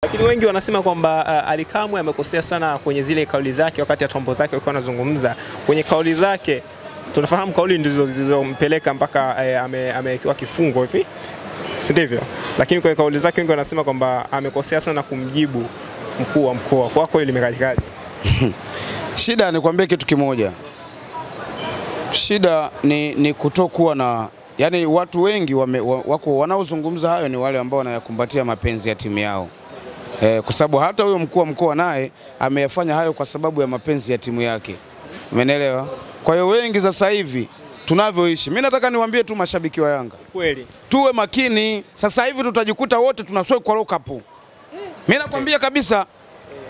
Lakini wengi wanasema kwamba Ally Kamwe amekosea sana kwenye zile kauli zake wakati ya tombo zake wakiwa wanazungumza. Kwenye kauli zake tunafahamu kauli ndizo zilizompeleka mpaka amewekewa kifungo hivi. Si ndivyo? Lakini kwenye kauli zake wengi wanasema kwamba amekosea sana kumjibu mkuu wa mkoa. Kwako ile imekatikaje? Shida ni kuambia kitu kimoja. Shida ni kutokuwa na, yani watu wengi wako wanaozungumza hayo ni wale ambao wanayakumbatia mapenzi ya timu yao. Kwa sababu hata huyo mkuu wa mkoa naye ameyafanya hayo kwa sababu ya mapenzi ya timu yake. Umeelewa? Kwa hiyo wengi sasa hivi tunavyoishi, mimi nataka niwaambie tu mashabiki wa Yanga, kweli tuwe makini. Sasa hivi tutajikuta wote tunasweka kwa lock up. Mimi nakwambia kabisa,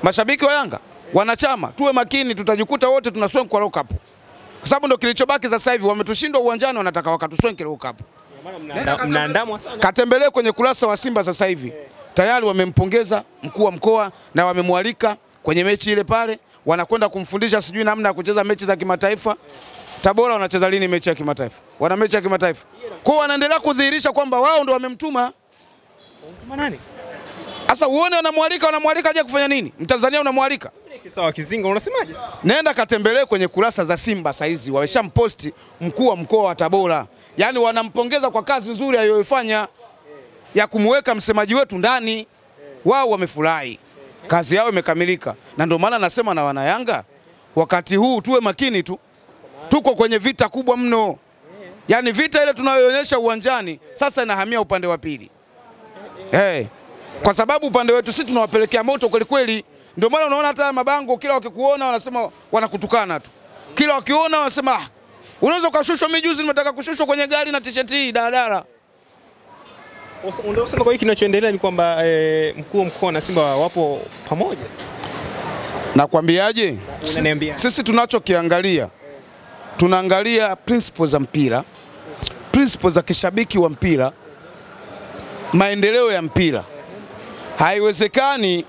mashabiki wa Yanga, wanachama, tuwe makini, tutajikuta wote tunasweka kwa lock up. Kwa sababu ndio kilichobaki sasa hivi, wametushindwa uwanjani, wanataka wakatuswenke lock up. Mnaandamwa sana. Katembelee kwenye kurasa wa Simba sasa hivi. Tayari wamempongeza mkuu wa mkoa na wamemwalika kwenye mechi ile pale, wanakwenda kumfundisha sijui namna ya kucheza mechi za kimataifa. Tabora wanacheza lini mechi ya kimataifa? Wana mechi ya kimataifa. Kwa hiyo wanaendelea kudhihirisha kwamba wao ndio wamemtuma. Nani? Sasa uone wanamwalika aje kufanya nini? Mtanzania unamwalika? Sawa Kizinga unasemaje? Nenda katembelee kwenye kurasa za Simba saizi, wameshamposti mkuu wa mkoa wa Tabora. Yaani wanampongeza kwa kazi nzuri aliyoifanya ya kumweka msemaji wetu ndani. Wao wamefurahi. Kazi yao imekamilika. Na ndio maana nasema na wana Yanga, wakati huu tuwe makini tu. Tuko kwenye vita kubwa mno. Yaani vita ile tunayoonyesha uwanjani sasa inahamia upande wa pili. Kwa sababu upande wetu sisi tunawapelekea moto kweli kweli. Ndio maana unaona hata mabango kila wakikuona wanasema wanakutukana tu. Kila wakiona wanasema unaweza kushushwa. Mimi juzi nimetaka kushushwa kwenye gari na t-shirt hii daladala. Unasema kwa hiki kinachoendelea ni kwamba mkuu wa mkoa na Simba wapo pamoja. Nakwambiaje? Unaniambia. Sisi tunachokiangalia, tunaangalia principles za mpira, principles za kishabiki wa mpira, maendeleo ya mpira. Haiwezekani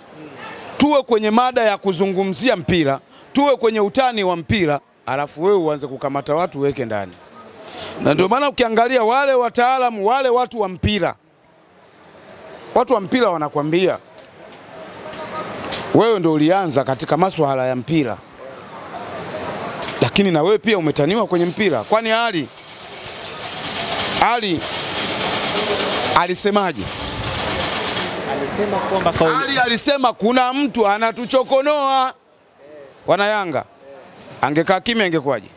tuwe kwenye mada ya kuzungumzia mpira, tuwe kwenye utani wa mpira, alafu wewe uanze kukamata watu weke ndani. Na ndio maana ukiangalia wale wataalamu, wale watu wa mpira, watu wa mpira wanakwambia wewe ndio ulianza katika masuala ya mpira, lakini na wewe pia umetaniwa kwenye mpira. Kwani Ali alisemaje? Alisema kwamba Ali alisema kuna mtu anatuchokonoa. Wana Yanga, angekaa kimya ingekwaje?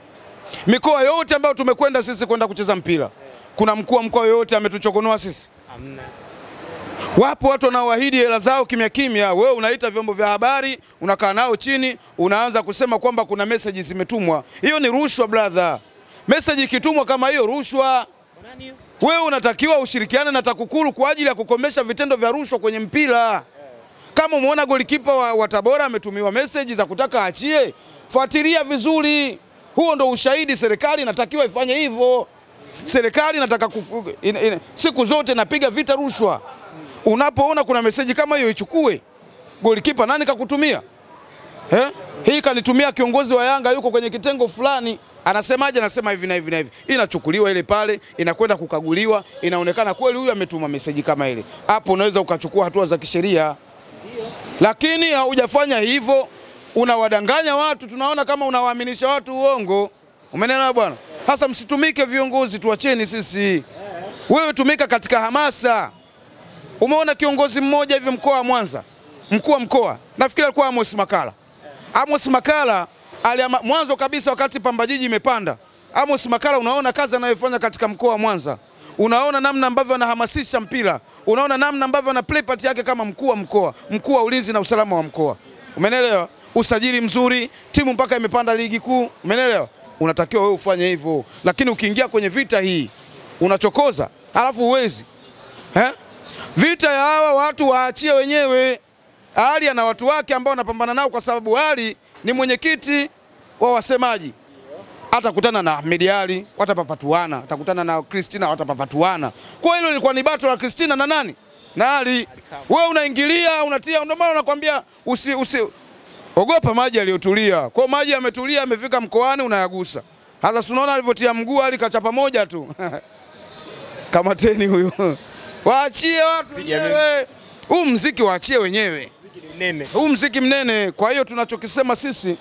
Mikoa yote ambayo tumekwenda sisi kwenda kucheza mpira, kuna mkuu wa mkoa yote ametuchokonoa sisi? Hamna. Wapo watu wanaoahidi hela zao kimya kimya. Wewe unaita vyombo vya habari, unakaa nao chini, unaanza kusema kwamba kuna message zimetumwa. Hiyo ni rushwa brother. Message ikitumwa kama hiyo rushwa. Wewe unatakiwa ushirikiane na TAKUKURU kwa ajili ya kukomesha vitendo vya rushwa kwenye mpira. Kama umeona golikipa wa Tabora ametumiwa message za kutaka achie, fuatilia vizuri. Huo ndo ushahidi. Serikali inatakiwa ifanye hivyo. Serikali inataka siku zote napiga vita rushwa. Unapoona kuna message kama hiyo ichukue. Golikipa nani kakutumia? Hii kanitumia kiongozi wa Yanga yuko kwenye kitengo fulani. Anasemaje? Anasema hivi na hivi na hivi. Inachukuliwa ile pale, inakwenda kukaguliwa, inaonekana kweli huyu ametuma message kama ile. Hapo unaweza ukachukua hatua za kisheria. Lakini haujafanya hivyo, unawadanganya watu, tunaona kama unawaaminisha watu uongo. Umeelewa bwana? Hasa msitumike viongozi, tuacheni sisi. Wewe tumika katika hamasa. Umeona kiongozi mmoja hivi mkoa wa Mwanza, mkuu wa mkoa, nafikiri alikuwa Amos Makala. Amos Makala mwanzo kabisa wakati Pamba Jiji imepanda. Amos Makala unaona kazi anayofanya katika mkoa wa Mwanza. Unaona namna ambavyo anahamasisha mpira. Unaona namna ambavyo ana play part yake kama mkuu wa mkoa, mkuu wa ulinzi na usalama wa mkoa. Umeelewa? Usajili mzuri, timu mpaka imepanda ligi kuu. Umeelewa? Unatakiwa wewe ufanye hivyo. Lakini ukiingia kwenye vita hii, unachokoza, alafu uwezi. Vita ya hawa watu waachie wenyewe. Ali ana watu wake ambao wanapambana nao, kwa sababu Ali ni mwenyekiti wa wasemaji. Atakutana na Ahmed Ali, watapapatuana. Atakutana na Christina, watapapatuana. Kwa hilo ilikuwa ni battle la Christina na nani? Na Ali. Wewe unaingilia, unatia, ndio maana nakwambia ogopa maji aliyotulia. Kwa maji yametulia, amefika mkoani unayagusa. Sasa unaona alivyotia mguu Ali kachapa moja tu. Kama teni huyo. Waachie watu wenyewe. Huu mziki waachie wenyewe. Huu mziki mnene. Kwa hiyo tunachokisema sisi,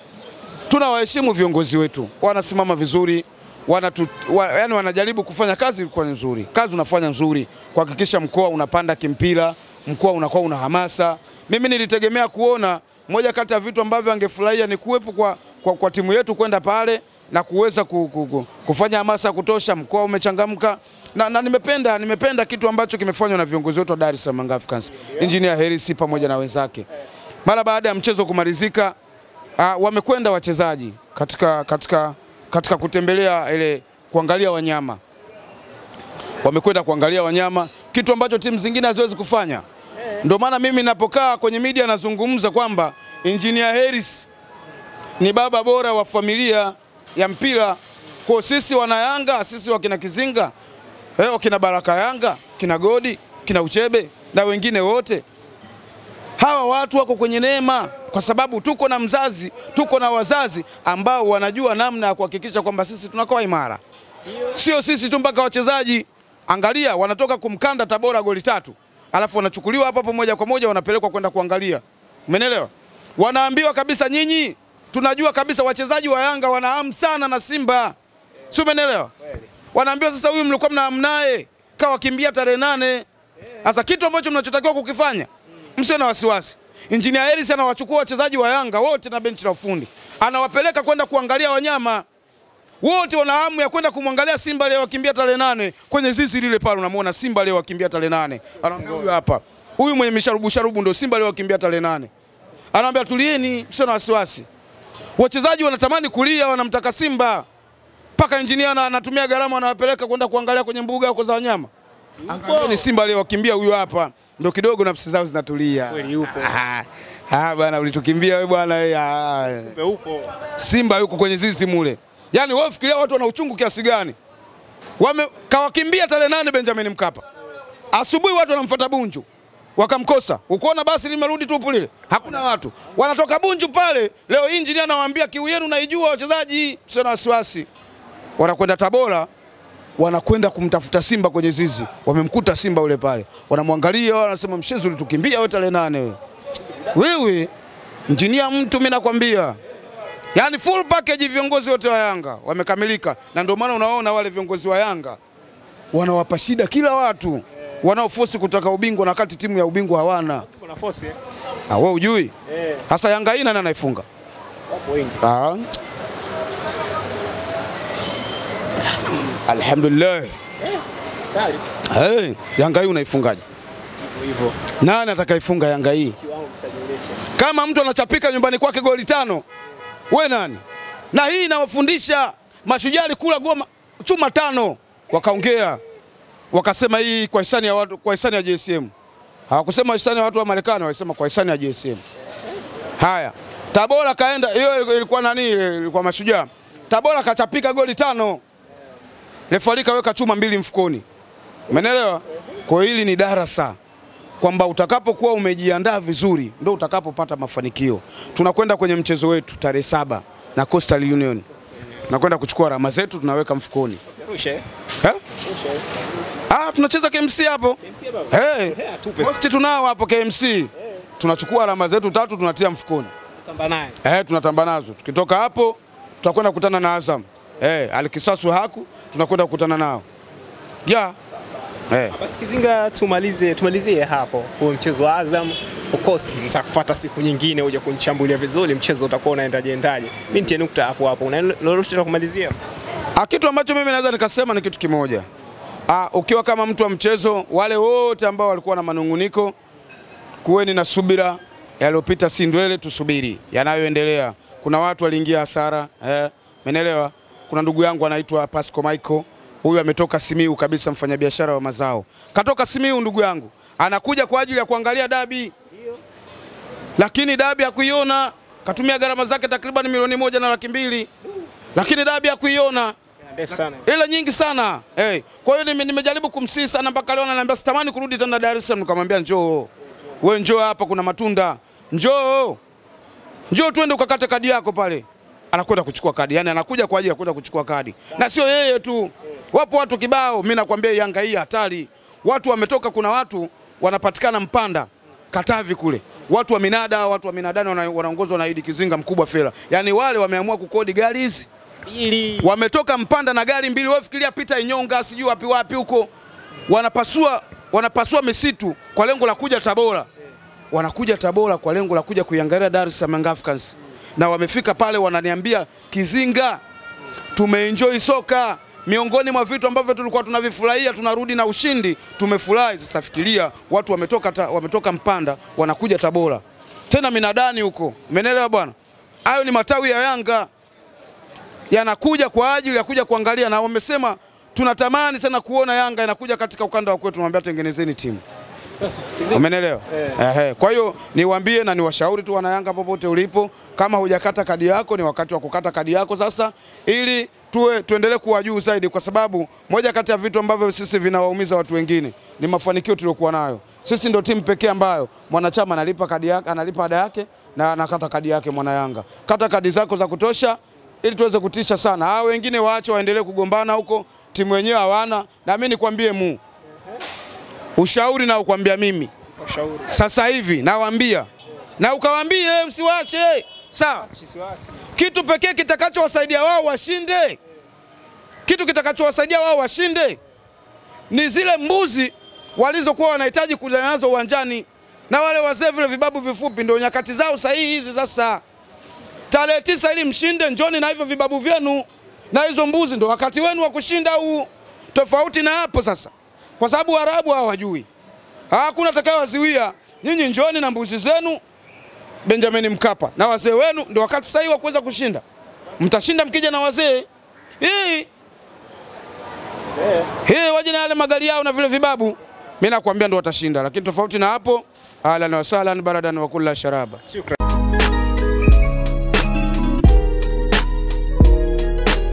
tunawaheshimu viongozi wetu. Wanasimama vizuri, yani wanajaribu kufanya kazi kwa nzuri. Kazi unafanya nzuri kuhakikisha mkoa unapanda kimpira, mkoa unakuwa una hamasa. Mimi nilitegemea kuona moja kati ya vitu ambavyo angefurahia ni kuwepo kwa timu yetu kwenda pale na kuweza kufanya hamasa ya kutosha, mkoa umechangamka. Na nimependa kitu ambacho kimefanywa na viongozi wetu wa Dar es Salaam Young Africans. Engineer Hersi pamoja na wenzake. Mara baada ya mchezo kumalizika, wamekwenda wachezaji katika kutembelea ile kuangalia wanyama. Wamekwenda kuangalia wanyama, kitu ambacho timu zingine haziwezi kufanya. Ndio maana mimi ninapokaa kwenye media nazungumza kwamba Engineer Hersi ni baba bora wa familia ya mpira. Kwa sisi wana Yanga, sisi wakina Kizinga, wakina Baraka Yanga, kina Godi, kina Uchebe na wengine wote, hawa watu wako kwenye neema kwa sababu tuko na mzazi, tuko na wazazi ambao wanajua namna ya kuhakikisha kwamba sisi tunakuwa imara. Sio sisi tu, mpaka wachezaji. Angalia, wanatoka kumkanda Tabora goli 3, alafu wanachukuliwa hapo moja kwa moja wanapelekwa kwenda kuangalia. Umeelewa? Wanaambiwa kabisa, nyinyi tunajua kabisa wachezaji wa Yanga wanahamu sana na Simba. Si umeelewa? Wanaambiwa sasa, huyu mlikuwa mnaamnaye kawakimbia tarehe 8. Sasa kitu ambacho mnachotakiwa kukifanya, msio na wasiwasi. Engineer Hersi anawachukua wachezaji wa Yanga wote na benchi la ufundi, anawapeleka kwenda kuangalia wanyama. Wote wana hamu ya kwenda kumwangalia Simba leo wakimbia tarehe 8 kwenye zizi lile pale. Unamuona Simba leo wakimbia tarehe 8. Anaambia huyu hapa, huyu mwenye misharubu ndio Simba leo wakimbia tarehe 8. Anaambia tulieni, msio na wasiwasi. Wachezaji wanatamani kulia, wanamtaka Simba. Paka engineer anatumia gharama anawapeleka kwenda kuangalia kwenye mbuga huko za wanyama. Angalieni Simba leo wakimbia huyu hapa, ndio kidogo nafsi zao zinatulia. Kweli yupo. Bwana ulitukimbia wewe bwana Kumbe upo. Simba yuko kwenye zizi mule. Yaani wewe fikiria watu wana uchungu kiasi gani. Kawakimbia tarehe 8 Benjamin Mkapa. Asubuhi watu wanamfuata Bunju. Wakamkosa. Ukoona basi limerudi tupu lile. Hakuna watu. Wanatoka Bunju pale. Leo engineer anawaambia kiu yenu naijua wachezaji, sio na wasiwasi. Wanakwenda Tabora, wanakwenda kumtafuta Simba kwenye zizi. Wamemkuta Simba ule pale. Wanamwangalia, wanasema mshenzi ulitukimbia wewe tarehe 8 wewe. Engineer mtu mimi nakwambia. Yaani full package viongozi wote wa Yanga wamekamilika, na ndio maana unaona wale viongozi wa Yanga wanawapa shida kila watu wanaoforce kutaka ubingwa, na kati timu ya ubingwa hawana. Kuna force wewe hujui? Sasa Yanga hii nani anaifunga? Wapo wengi. Alhamdulillah. Tayari. Yanga hii unaifungaje? Hivyo. Nani atakaifunga Yanga hii? Kama mtu anachapika nyumbani kwake goli 5, we nani? Na hii inawafundisha Mashujaa kula goma chuma 5, wakaongea wakasema hii kwa hisani ya watu, kwa hisani ya JSM. Hawakusema hisani ya watu wa Marekani, walisema kwa hisani ya JSM. Haya, Tabora kaenda, hiyo ilikuwa nani? Ilikuwa Mashujaa. Tabora kachapika goli 5. Refari kaweka chuma 2 mfukoni. Umeelewa? Kwa hili ni darasa kwamba utakapokuwa umejiandaa vizuri ndio utakapopata mafanikio. Tunakwenda kwenye mchezo wetu tarehe 7 na Coastal Union. Tunakwenda kuchukua alama zetu tunaweka mfukoni. Rushe. Tunacheza KMC hapo. Posti tunao hapo KMC. Tunachukua alama zetu 3 tunatia mfukoni. Tutamba naye. Tunatamba nazo. Tukitoka hapo tutakwenda kukutana na Azam. Alikisasu haku tunakwenda kukutana nao. Basi Kizinga, tumalizie hapo. Huo mchezo wa Azam ukosi, nitakufuata siku nyingine uje kunichambulia vizuri mchezo utakuwa unaendaje. Mimi nitie nukta hapo. Unalorusha na kumalizia. Kitu ambacho mimi naweza nikasema ni kitu kimoja. Ukiwa kama mtu wa mchezo, wale wote ambao walikuwa na manunguniko, kuweni na subira. Yaliyopita si ndwele, tusubiri yanayoendelea. Kuna watu waliingia hasara, umeelewa? Kuna ndugu yangu anaitwa Pasco Michael. Huyu ametoka Simiu kabisa, mfanyabiashara wa mazao. Katoka Simiu ndugu yangu. Anakuja kwa ajili ya kuangalia dabi. Lakini dabi hakuiona, katumia gharama zake takriban milioni 1.2. Lakini dabi hakuiona. Ndefu sana. Ila nyingi sana. Kwa hiyo nimejaribu kumsii sana mpaka leo ananiambia sitamani kurudi tena Dar es Salaam. Nikamwambia njoo. Wewe njoo hapa kuna matunda. Njoo. Njoo twende ukakate kadi yako pale. Anakwenda kuchukua kadi. Yaani anakuja kwa ajili ya kwenda kuchukua kadi. Na sio yeye tu. Wapo watu kibao. Mimi nakwambia Yanga hii hatari. Watu wametoka, kuna watu wanapatikana Mpanda. Katavi kule. Watu wa minada, watu wa minadani wanaongozwa na Idi Kizinga mkubwa Fela. Yaani wale wameamua kukodi gari hizi. Wametoka Mpanda na gari mbili. Wewe fikiria pita Inyonga sijui wapi huko. Wanapasua misitu kwa lengo la kuja Tabora. Wanakuja Tabora kwa lengo la kuja kuiangalia Dar es Salaam Africans. Na wamefika pale wananiambia Kizinga, tumeenjoy soka. Miongoni mwa vitu ambavyo tulikuwa tunavifurahia tunarudi na ushindi, tumefurahi. Sasa fikiria watu wametoka Mpanda wanakuja Tabora. Tena minadani huko. Umeelewa bwana? Hayo ni matawi ya Yanga. Yanakuja kwa ajili ya kuja kuangalia, na wamesema tunatamani sana kuona Yanga inakuja katika ukanda wa kwetu. Tunamwambia tengenezeni timu. Sasa umeelewa? Kwa hiyo niwaambie na niwashauri tu wana Yanga popote ulipo, kama hujakata kadi yako ni wakati wa kukata kadi yako sasa, ili tuendelee kuwa juu zaidi, kwa sababu moja kati ya vitu ambavyo sisi vinawaumiza watu wengine ni mafanikio tuliokuwa nayo. Sisi ndio timu pekee ambayo mwanachama analipa kadi yake, analipa ada yake na anakata kadi yake. Mwana Yanga, kata kadi zako za kutosha ili tuweze kutisha sana. Hao wengine waache waendelee kugombana huko, timu wenyewe hawana. Na mimi nikwambie ushauri na ukwambia mimi. Sasa hivi nawaambia na ukawaambie msiwache. Sawa? Kitu pekee kitakachowasaidia wao washinde. Kitu kitakachowasaidia wao washinde ni zile mbuzi walizokuwa wanahitaji kuja nazo uwanjani, na wale wazee vile vibabu vifupi ndio nyakati zao sahihi hizi sasa. Tarehe 9 ili mshinde, njoni na hivyo vibabu vyenu na hizo mbuzi, ndio wakati wenu wa kushinda huu. Tofauti na hapo sasa, kwa sababu Waarabu hawajui, hakuna atakayewaziwia. Nyinyi njoni na mbuzi zenu Benjamin Mkapa na wazee wenu, ndio wakati sahihi wa kuweza kushinda. Mtashinda mkija na wazee. Waje na yale magari yao na vile vibabu, mimi nakwambia ndio watashinda. Lakini tofauti na hapo, ahlan wa sahlan baradan wa kullu sharaba. Shukrani.